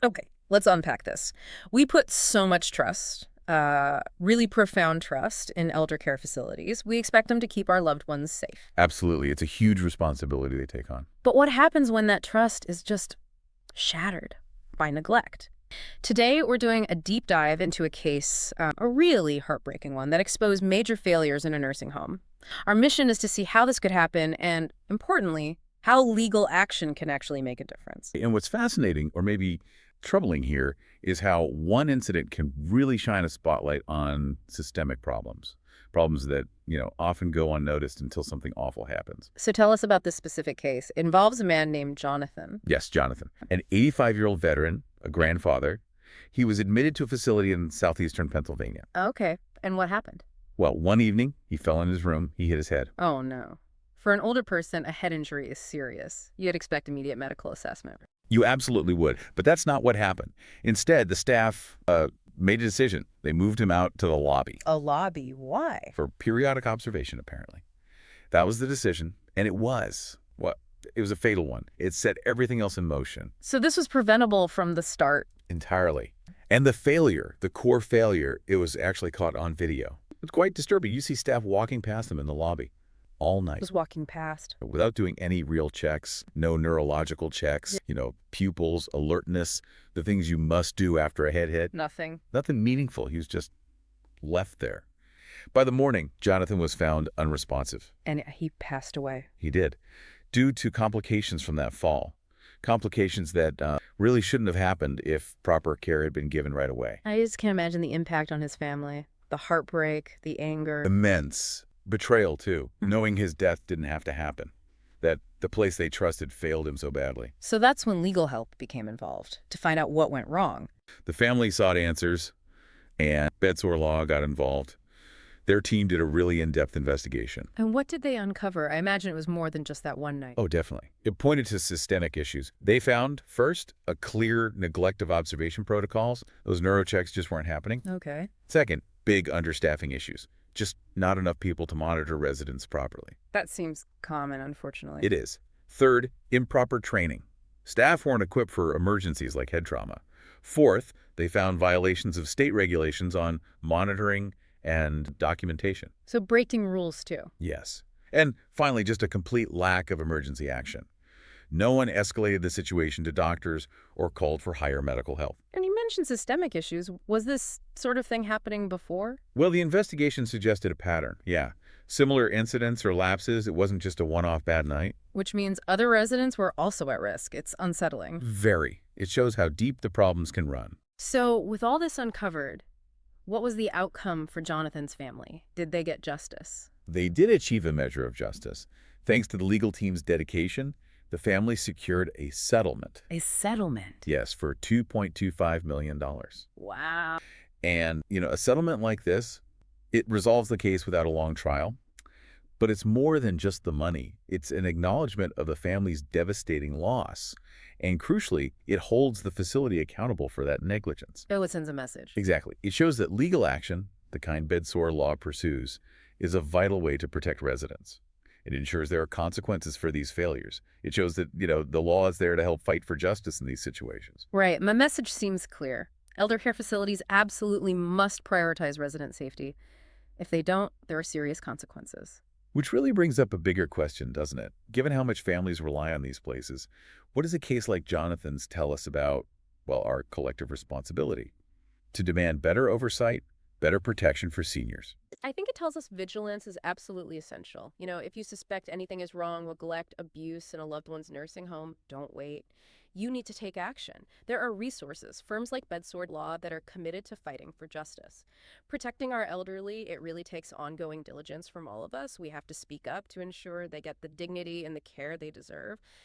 Okay, let's unpack this. We put so much trust, really profound trust in elder care facilities. We expect them to keep our loved ones safe. Absolutely. It's a huge responsibility they take on. But what happens when that trust is just shattered by neglect? Today, we're doing a deep dive into a case, a really heartbreaking one, that exposed major failures in a nursing home. Our mission is to see how this could happen and, importantly, how legal action can actually make a difference. And what's fascinating, or maybe troubling here, is how one incident can really shine a spotlight on systemic problems. Problems that, often go unnoticed until something awful happens. So tell us about this specific case. It involves a man named Jonathan. Yes, Jonathan, an 85-year-old veteran, a grandfather. He was admitted to a facility in southeastern Pennsylvania. Okay, and what happened? Well, one evening, he fell in his room. He hit his head. Oh, no. For an older person, a head injury is serious. You'd expect immediate medical assessment. You absolutely would. But that's not what happened. Instead, the staff made a decision. They moved him out to the lobby A lobby? Why? for periodic observation, apparently. That was the decision, and it was a fatal one. It set everything else in motion So this was preventable from the start. entirely. And the core failure, it was actually caught on video. It's quite disturbing. You see staff walking past them in the lobby all night Was walking past. without doing any real checks, no neurological checks, pupils, alertness, the things you must do after a head hit. Nothing. Nothing meaningful. He was just left there. By the morning, Jonathan was found unresponsive. And he passed away. He did, due to complications from that fall. Complications that really shouldn't have happened if proper care had been given right away. I just can't imagine the impact on his family. The heartbreak, the anger. Immense betrayal, too, knowing his death didn't have to happen, that the place they trusted failed him so badly. So that's when legal help became involved, to find out what went wrong. The family sought answers, and Bedsore Law got involved. Their team did a really in-depth investigation. And what did they uncover? I imagine it was more than just that one night. Oh, definitely. It pointed to systemic issues. They found, first, a clear neglect of observation protocols. Those neurochecks just weren't happening. Okay. Second, big understaffing issues. Just not enough people to monitor residents properly. That seems common, unfortunately. It is. Third, improper training. Staff weren't equipped for emergencies like head trauma. Fourth, they found violations of state regulations on monitoring and documentation. So breaking rules, too. Yes. And finally, just a complete lack of emergency action. No one escalated the situation to doctors or called for higher medical help. And you mentioned systemic issues. Was this sort of thing happening before? Well, the investigation suggested a pattern, yeah. Similar incidents or lapses. It wasn't just a one-off bad night. Which means other residents were also at risk. It's unsettling. Very. It shows how deep the problems can run. So, with all this uncovered, what was the outcome for Jonathan's family? Did they get justice? They did achieve a measure of justice. Thanks to the legal team's dedication, the family secured a settlement. A settlement? Yes, for $2.25 million. Wow. And, a settlement like this, it resolves the case without a long trial. But it's more than just the money. It's an acknowledgement of the family's devastating loss. And crucially, it holds the facility accountable for that negligence. Oh, it sends a message. Exactly. It shows that legal action, the kind Bedsore Law pursues, is a vital way to protect residents. It ensures there are consequences for these failures. It shows that, the law is there to help fight for justice in these situations. Right. My message seems clear. Elder care facilities absolutely must prioritize resident safety. If they don't, there are serious consequences. Which really brings up a bigger question, doesn't it? Given how much families rely on these places, what does a case like Jonathan's tell us about, our collective responsibility to demand better oversight, better protection for seniors? I think it tells us vigilance is absolutely essential. If you suspect anything is wrong, neglect, abuse in a loved one's nursing home, don't wait. You need to take action. There are resources, firms like Bedsore Law, that are committed to fighting for justice. Protecting our elderly, it really takes ongoing diligence from all of us. We have to speak up to ensure they get the dignity and the care they deserve.